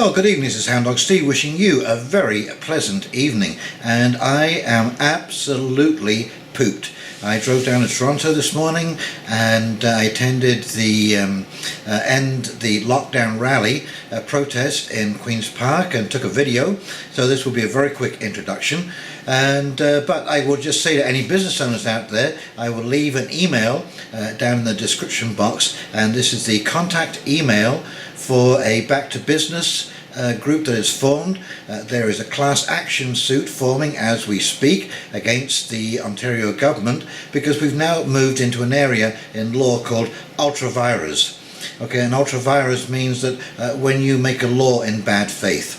Well, good evening, this is Hound Dog Steve wishing you a very pleasant evening, and I am absolutely pooped. I drove down to Toronto this morning and I attended the end the lockdown rally protest in Queen's Park and took a video, so this will be a very quick introduction. And but I will just say to any business owners out there, I will leave an email down in the description box, and this is the contact email for a back to business group that is formed. There is a class action suit forming as we speak against the Ontario government because we've now moved into an area in law called ultra-vires. Okay, and ultra-vires means that when you make a law in bad faith.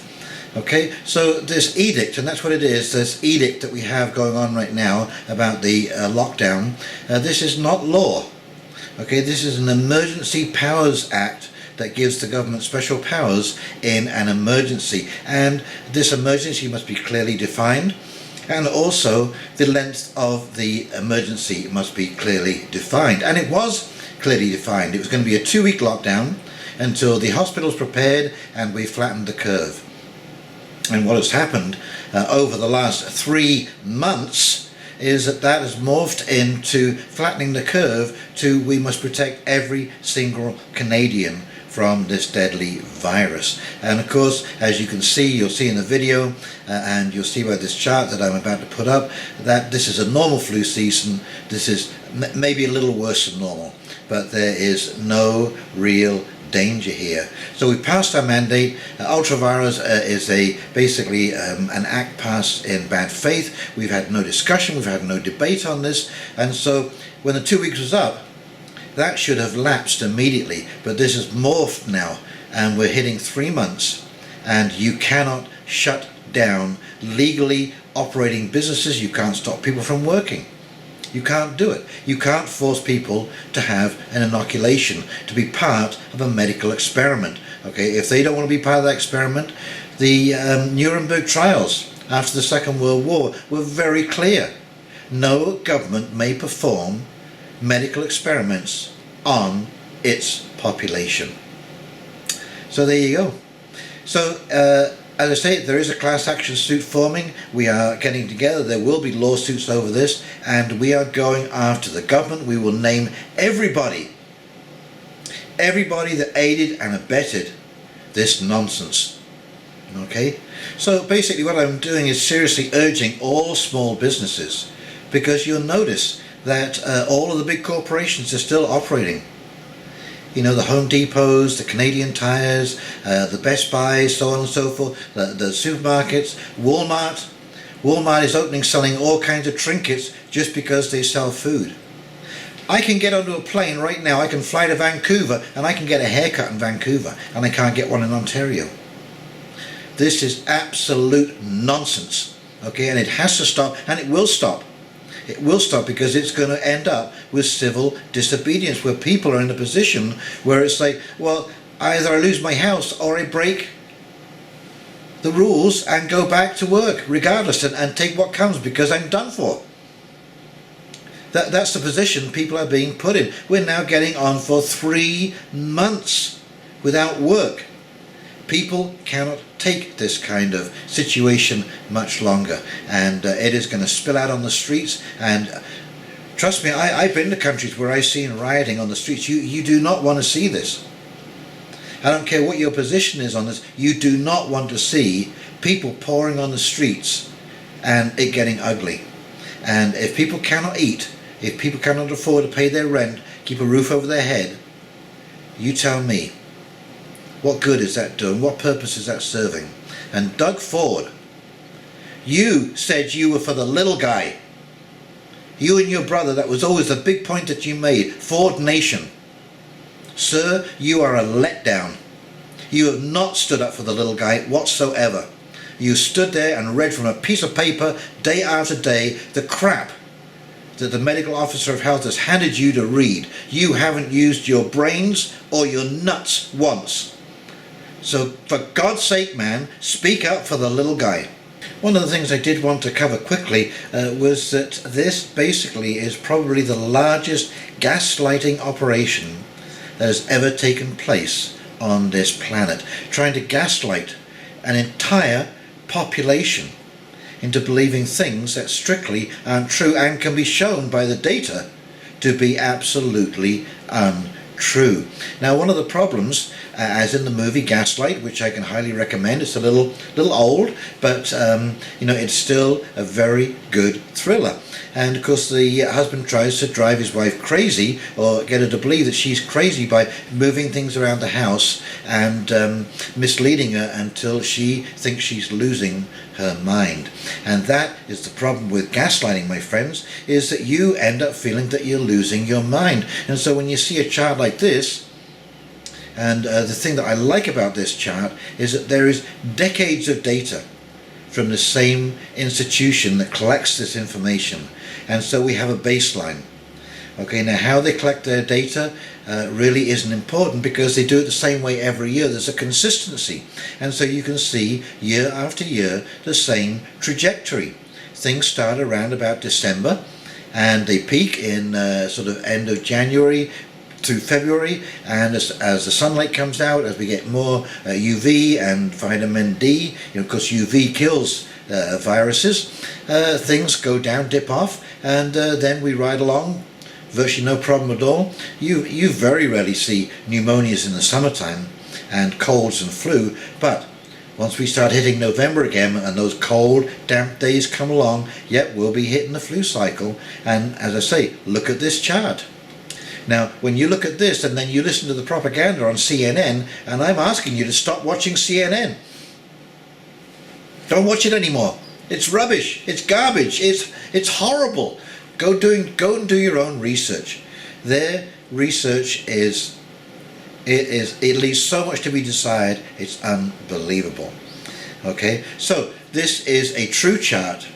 Okay, so this edict, and that's what it is, this edict that we have going on right now about the lockdown, this is not law. Okay, this is an Emergency Powers Act that gives the government special powers in an emergency, and this emergency must be clearly defined, and also the length of the emergency must be clearly defined, and it was clearly defined. It was going to be a 2-week lockdown until the hospital's prepared and we flattened the curve. And what has happened over the last 3 months is that has morphed into flattening the curve to we must protect every single Canadian from this deadly virus. And of course, as you can see, you'll see in the video and you'll see by this chart that I'm about to put up, that this is a normal flu season. This is maybe a little worse than normal, but there is no real danger here. So we passed our mandate. Ultra-vires is basically an act passed in bad faith. We've had no discussion, we've had no debate on this, and so when the 2 weeks was up, that should have lapsed immediately, but this has morphed now and we're hitting 3 months, and you cannot shut down legally operating businesses. You can't stop people from working. You can't do it. You can't force people to have an inoculation, to be part of a medical experiment. Okay, if they don't want to be part of that experiment, the Nuremberg trials after the Second World War were very clear. No government may perform medical experiments on its population. So there you go. So as I say, there is a class action suit forming. We are getting together. There will be lawsuits over this, and we are going after the government. We will name everybody that aided and abetted this nonsense. Okay, so basically what I'm doing is seriously urging all small businesses, because you'll notice that all of the big corporations are still operating. You know, the Home Depots, the Canadian Tires, the Best Buys, so on and so forth, the supermarkets, Walmart. Walmart is opening, selling all kinds of trinkets just because they sell food. I can get onto a plane right now, I can fly to Vancouver and I can get a haircut in Vancouver, and I can't get one in Ontario. This is absolute nonsense, okay, and it has to stop, and it will stop. It will stop, because it's going to end up with civil disobedience, where people are in a position where it's like, well, either I lose my house or I break the rules and go back to work regardless, and take what comes because I'm done for. That's the position people are being put in. We're now getting on for 3 months without work. People cannot take this kind of situation much longer, and it is going to spill out on the streets. And trust me, I've been to countries where I've seen rioting on the streets. You do not want to see this. I don't care what your position is on this, you do not want to see people pouring on the streets and it getting ugly. And if people cannot eat, if people cannot afford to pay their rent, keep a roof over their head, you tell me, what good is that doing? What purpose is that serving? And Doug Ford, you said you were for the little guy. You and your brother, that was always the big point that you made. Ford Nation. Sir, you are a letdown. You have not stood up for the little guy whatsoever. You stood there and read from a piece of paper day after day the crap that the medical officer of health has handed you to read. You haven't used your brains or your nuts once. So for God's sake, man, speak up for the little guy. One of the things I did want to cover quickly was that this basically is probably the largest gaslighting operation that has ever taken place on this planet, trying to gaslight an entire population into believing things that strictly aren't true and can be shown by the data to be absolutely untrue. Now, one of the problems, as in the movie Gaslight, which I can highly recommend, it's a little old, but you know, it's still a very good thriller. And of course the husband tries to drive his wife crazy, or get her to believe that she's crazy, by moving things around the house and misleading her until she thinks she's losing her mind. And that is the problem with gaslighting, my friends, is that you end up feeling that you're losing your mind. And so when you see a chart like this, and the thing that I like about this chart is that there is decades of data from the same institution that collects this information, and so we have a baseline. Okay, now how they collect their data really isn't important, because they do it the same way every year. There's a consistency, and so you can see year after year the same trajectory. Things start around about December, and they peak in sort of end of January through February, and as the sunlight comes out, as we get more UV and vitamin D, you know, because UV kills viruses, things go down, dip off, and then we ride along, virtually no problem at all. You very rarely see pneumonias in the summertime and colds and flu, but once we start hitting November again and those cold, damp days come along, yep, we'll be hitting the flu cycle. And as I say, look at this chart. Now, when you look at this and then you listen to the propaganda on CNN, and I'm asking you to stop watching CNN. Don't watch it anymore. It's rubbish. It's garbage. It's horrible. Go and do your own research. Their research it leaves so much to be desired. It's unbelievable. Okay, so this is a true chart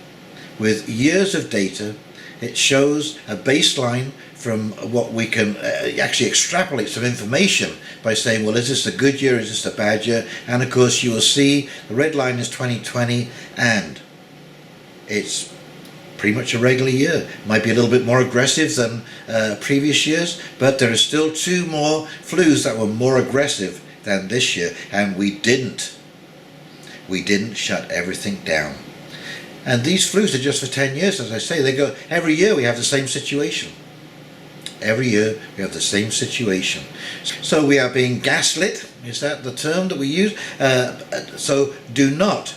with years of data. It shows a baseline from what we can actually extrapolate some information by saying, well, is this a good year, is this a bad year? And of course you will see the red line is 2020, and it's pretty much a regular year. Might be a little bit more aggressive than previous years, but there are still 2 more flus that were more aggressive than this year, and we didn't shut everything down. And these flus are just for 10 years, as I say. They go every year. We have the same situation. Every year we have the same situation. So we are being gaslit. Is that the term that we use? So do not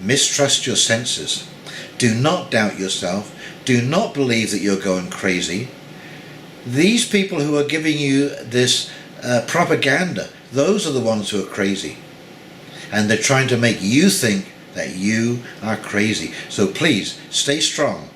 mistrust your senses. Do not doubt yourself. Do not believe that you're going crazy. These people who are giving you this propaganda, those are the ones who are crazy. And they're trying to make you think that you are crazy. So please stay strong.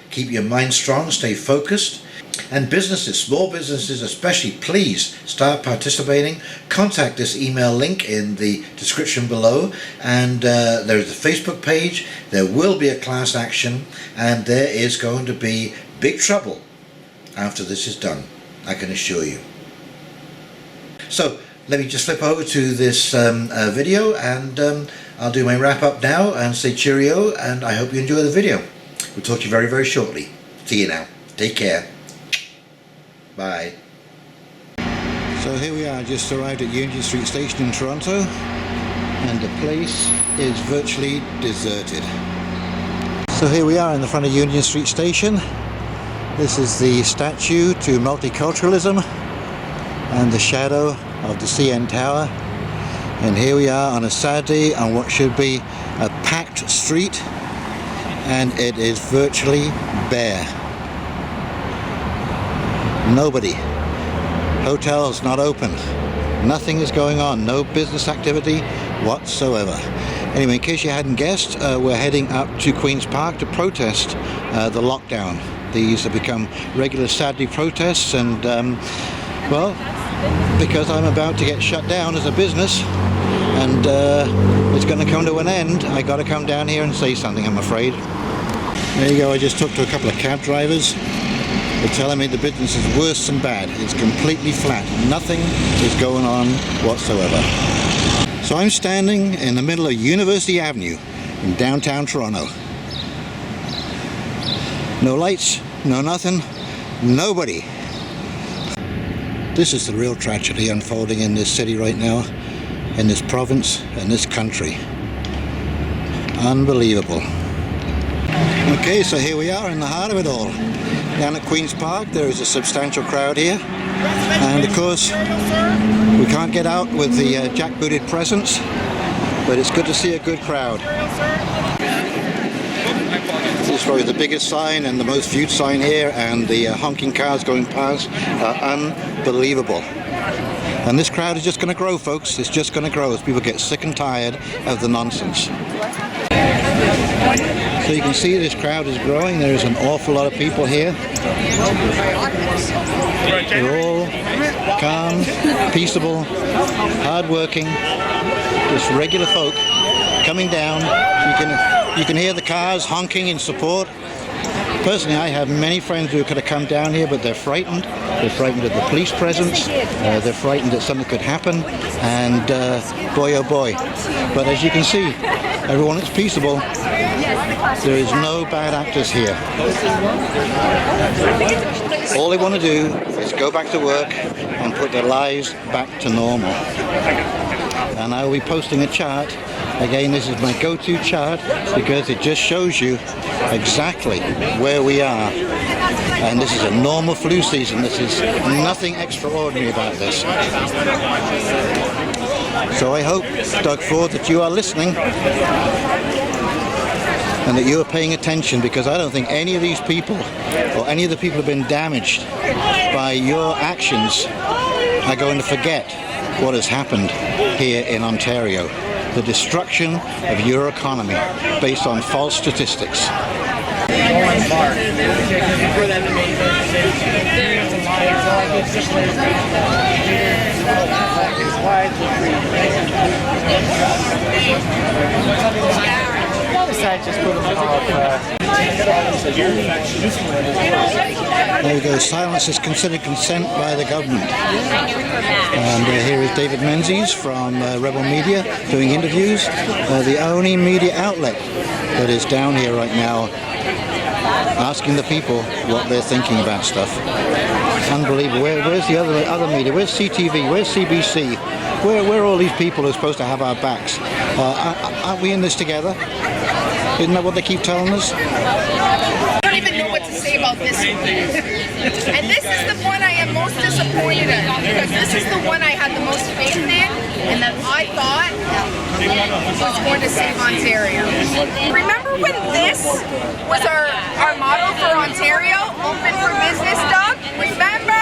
Keep your mind strong, stay focused. And businesses, small businesses especially, please start participating. Contact this email link in the description below, and there's a Facebook page. There will be a class action, and there is going to be big trouble after this is done, I can assure you. So let me just flip over to this video, and I'll do my wrap up now and say cheerio, and I hope you enjoy the video. We'll talk to you very, very shortly. See you now. Take care. Bye. So here we are, just arrived at Union Street Station in Toronto, and the place is virtually deserted. So here we are in the front of Union Street Station. This is the statue to multiculturalism and the shadow of the CN Tower. And here we are on a Saturday on what should be a packed street, and it is virtually bare. Nobody. Hotels not open. Nothing is going on. No business activity whatsoever. Anyway, in case you hadn't guessed, we're heading up to Queen's Park to protest the lockdown. These have become regular Saturday protests, and well, because I'm about to get shut down as a business, and it's going to come to an end, I got to come down here and say something, I'm afraid. There you go. I just talked to a couple of cab drivers. They're telling me the business is worse than bad. It's completely flat. Nothing is going on whatsoever. So I'm standing in the middle of University Avenue in downtown Toronto. No lights, no nothing, nobody. This is the real tragedy unfolding in this city right now, in this province, in this country. Unbelievable. Okay, so here we are in the heart of it all. Down at Queen's Park, there is a substantial crowd here. And of course, we can't get out with the jackbooted presents, but it's good to see a good crowd. This is probably the biggest sign and the most viewed sign here, and the honking cars going past are unbelievable. And this crowd is just going to grow, folks. It's just going to grow as people get sick and tired of the nonsense. So you can see this crowd is growing. There is an awful lot of people here. They're all calm, peaceable, hard-working, just regular folk coming down. You can hear the cars honking in support. Personally, I have many friends who could have come down here, but they're frightened. They're frightened of the police presence. They're frightened that something could happen. And boy, oh boy. But as you can see, everyone is peaceable. There is no bad actors here. All they want to do is go back to work and put their lives back to normal. And I will be posting a chart. Again, this is my go-to chart because it just shows you exactly where we are. And this is a normal flu season. This is nothing extraordinary about this. So I hope, Doug Ford, that you are listening and that you are paying attention, because I don't think any of these people or any of the people who have been damaged by your actions are going to forget what has happened here in Ontario. The destruction of your economy based on false statistics. There we go. Silence is considered consent by the government. And here is David Menzies from Rebel Media doing interviews. The only media outlet that is down here right now, asking the people what they're thinking about stuff. Unbelievable. Where's the other media? Where's CTV? Where's CBC? Where are all these people who are supposed to have our backs? Aren't we in this together? Isn't that what they keep telling us? I don't even know what to say about this one. And this is the one I am most disappointed in, because this is the one I had the most faith in and that I thought was going to save Ontario. Remember when this was our motto for Ontario? Open for business, Doug? Remember?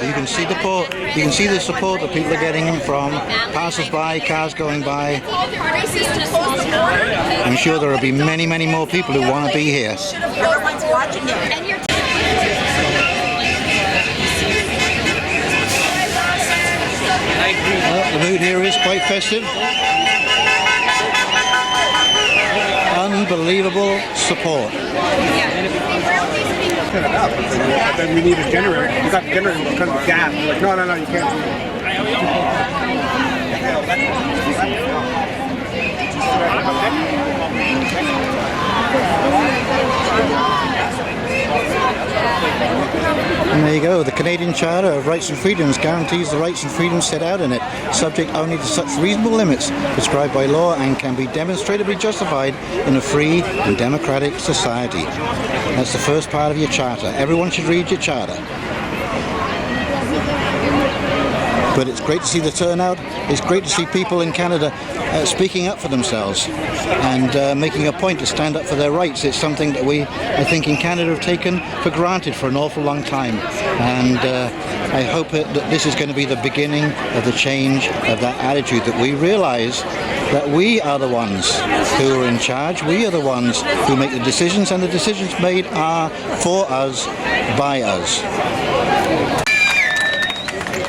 You can see the support that people are getting from passers-by, cars going by. I'm sure there will be many, many more people who want to be here. Well, the mood here is quite festive. Unbelievable support. Then we need a generator. We got the generator because of gas. We're like, no, you can't do And there you go. The Canadian Charter of Rights and Freedoms guarantees the rights and freedoms set out in it, subject only to such reasonable limits prescribed by law, and can be demonstrably justified in a free and democratic society. That's the first part of your charter. Everyone should read your charter. But it's great to see the turnout. It's great to see people in Canada speaking up for themselves and making a point to stand up for their rights. It's something that we, I think, in Canada have taken for granted for an awful long time. And I hope that this is going to be the beginning of the change of that attitude, that we realize that we are the ones who are in charge. We are the ones who make the decisions, and the decisions made are for us, by us.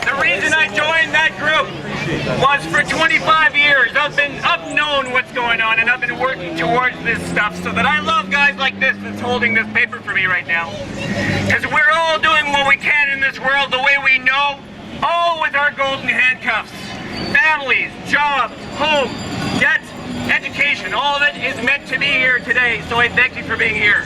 The reason I joined that group was for 25 years I've known what's going on, and I've been working towards this stuff, so that I love guys like this that's holding this paper for me right now. Because we're all doing what we can in this world the way we know, all with our golden handcuffs. Families, jobs, home, debts, education, all of it is meant to be here today, so I thank you for being here.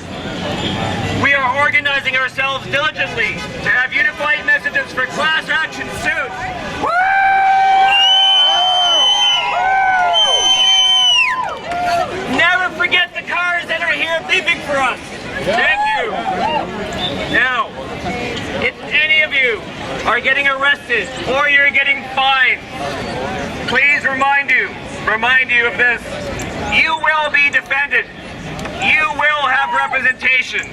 We are organizing ourselves diligently to have unified messages for class action soon. Never forget the cars that are here beeping for us. Thank you. Now, if any of you are getting arrested or you're getting fined, please remind you of this. You will be defended. You will have representation.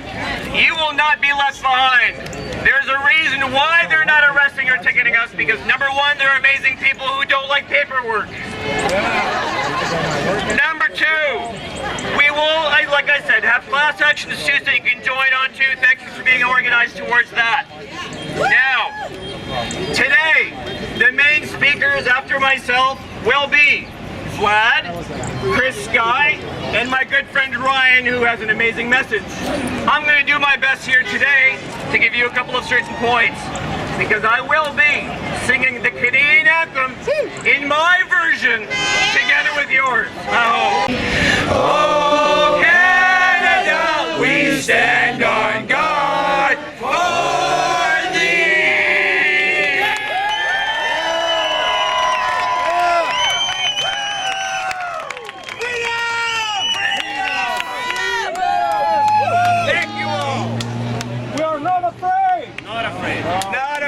You will not be left behind. There's a reason why they're not arresting or ticketing us, because number one, they're amazing people who don't like paperwork. Number two, we will, like I said, have class actions too, so you can join on too. Thank you for being organized towards that. Now, today, the main speakers after myself will be Vlad, chrissky, and my good friend Ryan, who has an amazing message. I'm going to do my best here today to give you a couple of certain points, because I will be singing the Canadian anthem in my version together with yours. Oh, Canada, we stand on guard for thee.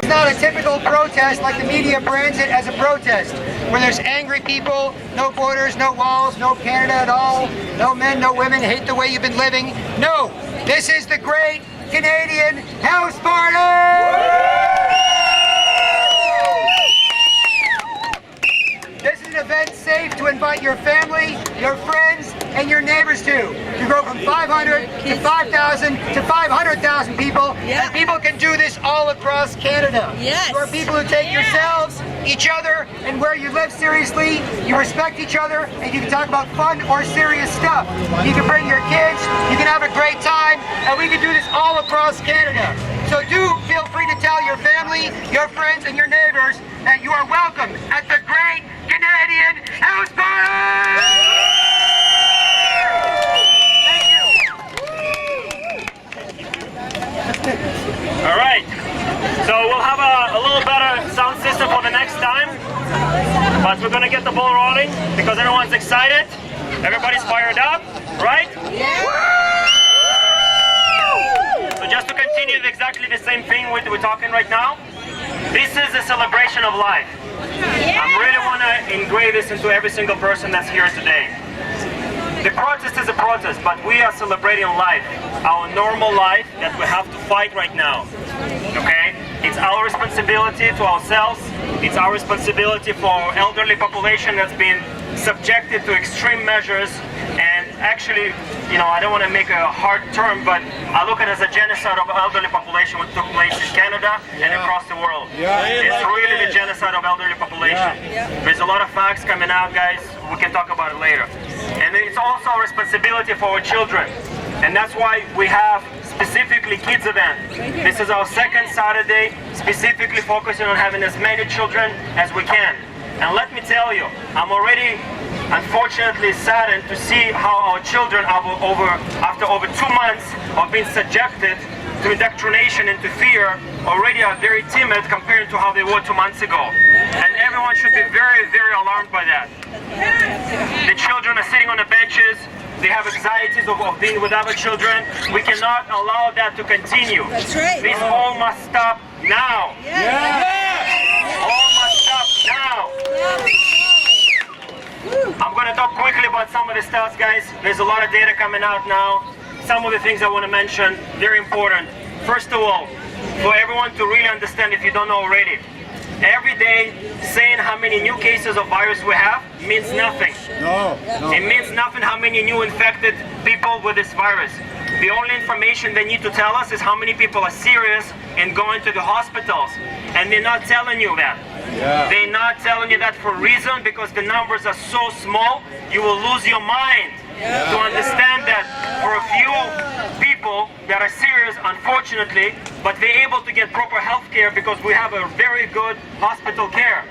It's not a typical protest like the media brands it as a protest, where there's angry people, no borders, no walls, no Canada at all, no men, no women, hate the way you've been living. No, this is the great Canadian house party! This is an event safe to invite your family, your friends, and your neighbors to. You grow from 500 to 5,000 to 500,000 people, and people can do this all across Canada. Yes. You are people who take yourselves, each other, and where you live seriously. You respect each other, and you can talk about fun or serious stuff. You can bring your kids, you can have a great time, and we can do this all across Canada. So do feel free to tell your family, your friends, and your neighbors that you are welcome at the Great Canadian House Party! All right, so we'll have a little better sound system for the next time, but we're gonna get the ball rolling because everyone's excited, everybody's fired up, right? Yeah. So just to continue exactly the same thing we're talking right now, this is a celebration of life. I really want to engrave this into every single person that's here today. The protest is a protest, but we are celebrating life, our normal life that we have to fight right now. Okay? It's our responsibility to ourselves, it's our responsibility for our elderly population that's been subjected to extreme measures, and actually, you know, I don't want to make a hard term, but I look at it as a genocide of elderly population which took place in Canada and across the world. It's really the genocide of elderly population. There's a lot of facts coming out, guys. We can talk about it later. And it's also a responsibility for our children. And that's why we have specifically kids event. This is our second Saturday, specifically focusing on having as many children as we can. And let me tell you, I'm already unfortunately saddened to see how our children after over 2 months of being subjected to indoctrination into fear already are very timid compared to how they were 2 months ago. And everyone should be very, very alarmed by that. The children are sitting on the benches, they have anxieties of being with other children. We cannot allow that to continue. That's right. This all must stop now. All must stop now. I'm going to talk quickly about some of the stats, guys. There's a lot of data coming out now. Some of the things I want to mention, very important. First of all, for everyone to really understand, if you don't know already, every day saying how many new cases of virus we have means nothing. No. It means nothing how many new infected people with this virus. The only information they need to tell us is how many people are serious and going to the hospitals. And they're not telling you that. They're not telling you that for a reason, because the numbers are so small, you will lose your mind to understand that for a few people that are serious, unfortunately, but they're able to get proper health care because we have a very good hospital care.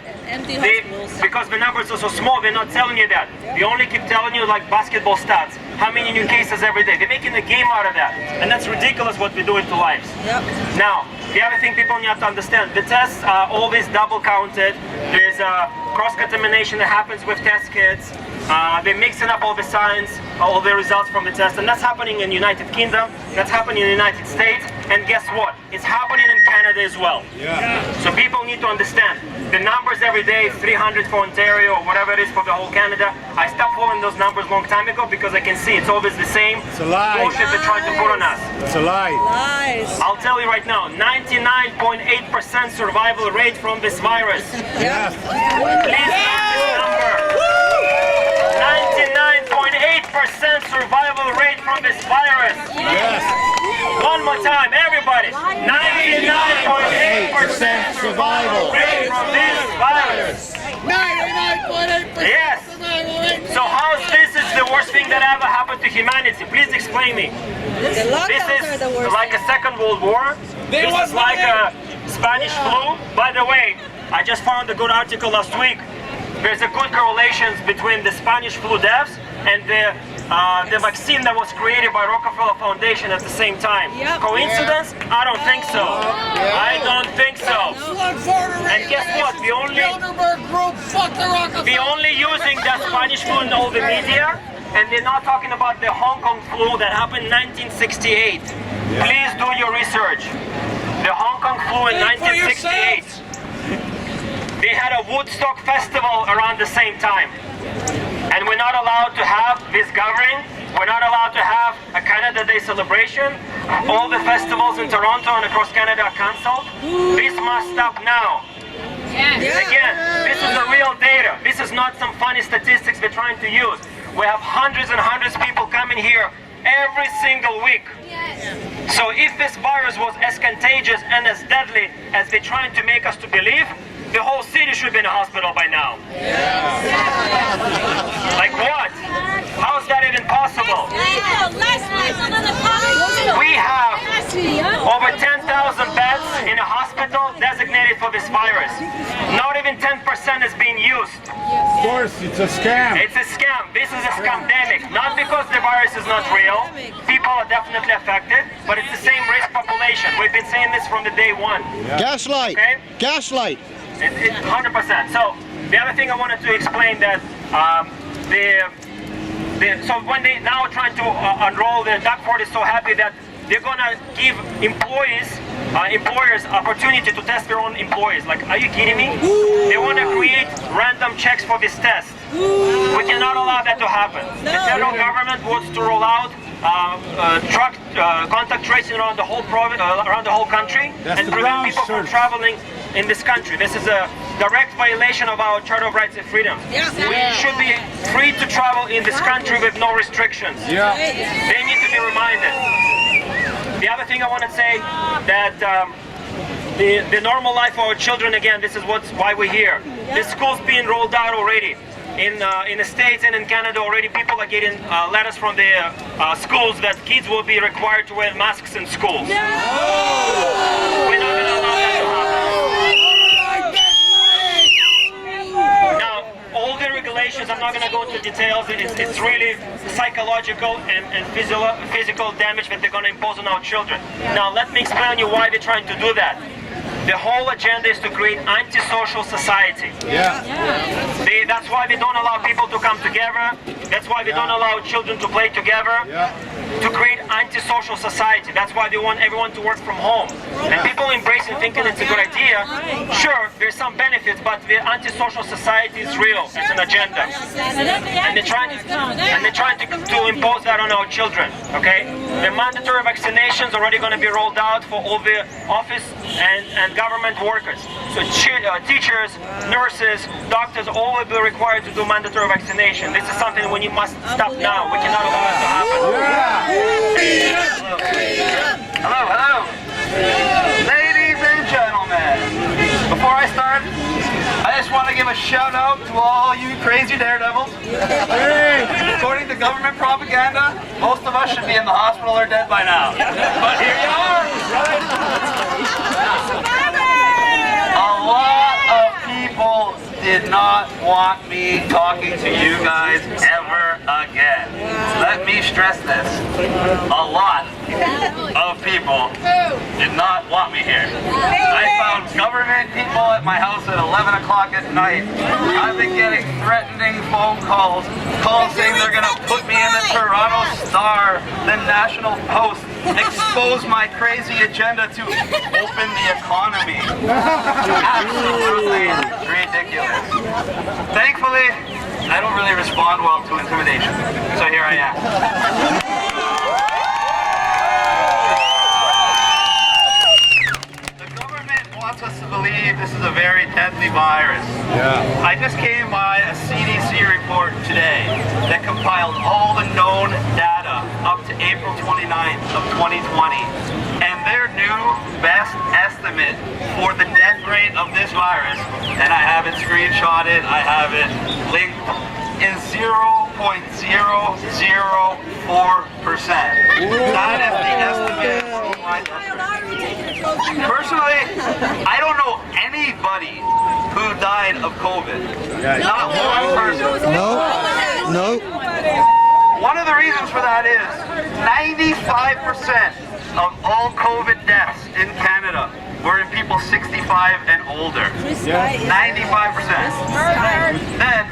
Because the numbers are so small, they're not telling you that. They only keep telling you like basketball stats. How many new cases every day? They're making a game out of that. And that's ridiculous what we do to lives. Now, the other thing people need to understand, the tests are always double counted. There's cross-contamination that happens with test kits. They're mixing up all the science, all the results from the test, and that's happening in the United Kingdom, that's happening in the United States, and guess what? It's happening in Canada as well. So people need to understand, the numbers every day, 300 for Ontario, or whatever it is for the whole Canada, I stopped following those numbers a long time ago because I can see it's always the same bullshit they're trying to put on us. It's a lie. I'll tell you right now, 99.8% survival rate from this virus. Yes. Please note this number. 99.8% survival rate from this virus. Yes. One more time, everybody. 99.8% survival rate from this virus. 99.8%. Yes. So how is this is the worst thing that ever happened to humanity? Please explain me. This is like a Second World War. This is like a Spanish flu. By the way, I just found a good article last week. There's a good correlation between the Spanish flu deaths and the vaccine that was created by Rockefeller Foundation at the same time. Coincidence? I don't think so. I don't think so. And guess what? The only using that Spanish flu in all the media, and they're not talking about the Hong Kong flu that happened in 1968. Please do your research. The Hong Kong flu in 1968. They had a Woodstock festival around the same time. And we're not allowed to have this gathering. We're not allowed to have a Canada Day celebration. All the festivals in Toronto and across Canada are cancelled. This must stop now. Again, this is the real data. This is not some funny statistics they're trying to use. We have hundreds and hundreds of people coming here every single week. So if this virus was as contagious and as deadly as they're trying to make us to believe, the whole city should be in a hospital by now. Like what? How is that even possible? We have over 10,000 beds in a hospital designated for this virus. Not even 10% is being used. Of course, it's a scam. It's a scam. This is a scamdemic. Not because the virus is not real. People are definitely affected, but it's the same risk population. We've been saying this from the day one. Gaslight. Okay? Gaslight. 100%. So the other thing I wanted to explain that so when they now trying to enroll, the Doug Ford is so happy that they're gonna give employers opportunity to test their own employees. Like, are you kidding me? They want to create random checks for this test. We cannot allow that to happen. The federal government wants to roll out contact tracing around the whole country and prevent people from traveling in this country. This is a direct violation of our Charter of Rights and Freedoms. We should be free to travel in this country with no restrictions. They need to be reminded. The other thing I want to say that the normal life for our children, again, this is why we're here. The school's being rolled out already. In the States and in Canada already, people are getting letters from the schools that kids will be required to wear masks in schools. We're not going to allow that to happen. Now, all the regulations, I'm not going to go into details, it's really psychological and physical damage that they're going to impose on our children. Now, let me explain you why they're trying to do that. The whole agenda is to create antisocial society. That's why they don't allow people to come together. That's why they don't allow children to play together. To create antisocial society. That's why they want everyone to work from home. And people embrace and thinking it's a good idea. Sure, there's some benefits, but the antisocial society is real. It's an agenda. And they're trying to impose that on our children. Okay? The mandatory vaccinations are already going to be rolled out for all the office and government workers. So teachers, nurses, doctors, all will be required to do mandatory vaccination. This is something we must stop now. We cannot allow it to happen. Hello. Ladies and gentlemen, before I start, I just just want to give a shout out to all you crazy daredevils. According to government propaganda, most of us should be in the hospital or dead by now. But here you are. A lot of people did not want me talking to you guys ever again. Let me stress this. A lot of people did not want me here. I found government people at my house at 11 o'clock at night. I've been getting threatening phone calls saying they're going to put me in the Toronto Star, the National Post, expose my crazy agenda to open the economy. Absolutely ridiculous. Thankfully, I don't really respond well to intimidation, so here I am. The government wants us to believe this is a very deadly virus. I just came by a CDC report today that compiled all the known data up to April 29th of 2020. And their new best estimate for the death rate of this virus, and I have it screenshotted, I have it linked, is 0.004%. That is the estimate of my death rate. Personally, I don't know anybody who died of COVID. Not one person. No. One of the reasons for that is 95% of all COVID deaths in Canada were in people 65 and older. 95%. Then,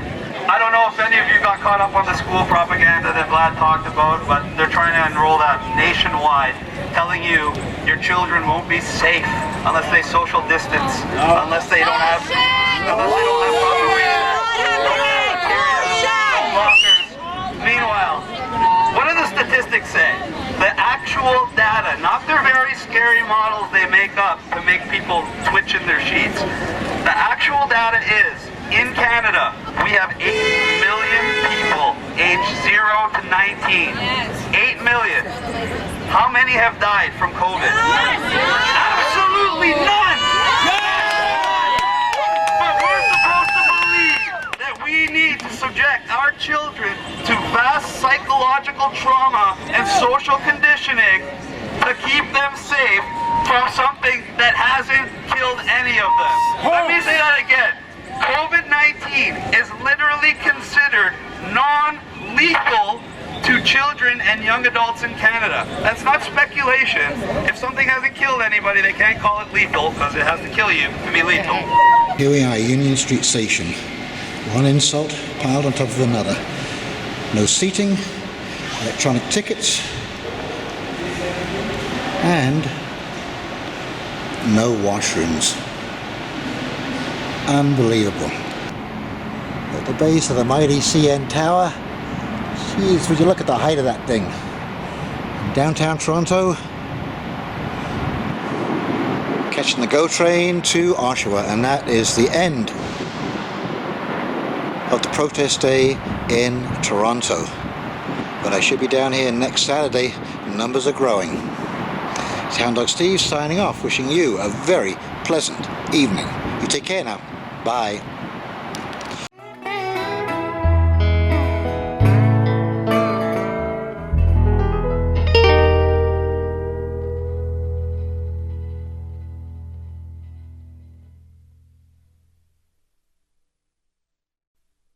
I don't know if any of you got caught up on the school propaganda that Vlad talked about, but they're trying to enroll that nationwide, telling you your children won't be safe unless they social distance, unless they don't have proper lockers. Meanwhile, what do the statistics say? The actual data, not their very scary models they make up to make people twitch in their sheets. The actual data is, in Canada, we have 8 million people aged 0 to 19. 8 million. How many have died from COVID? Absolutely none! But we're supposed to believe that we need to subject our children to vast psychological trauma and social conditioning to keep them safe from something that hasn't killed any of them. Let me say that again. COVID-19 is literally considered non-lethal to children and young adults in Canada. That's not speculation. If something hasn't killed anybody, they can't call it lethal because it has to kill you to be lethal. Here we are, Union Street Station. One insult piled on top of another. No seating, electronic tickets, and no washrooms. Unbelievable. At the base of the mighty CN Tower, jeez, would you look at the height of that thing. Downtown Toronto, catching the GO train to Oshawa, and that is the end of the protest day in Toronto. But I should be down here next Saturday. Numbers are growing. It's Hound Dog Steve signing off, wishing you a very pleasant evening. You take care now. Bye.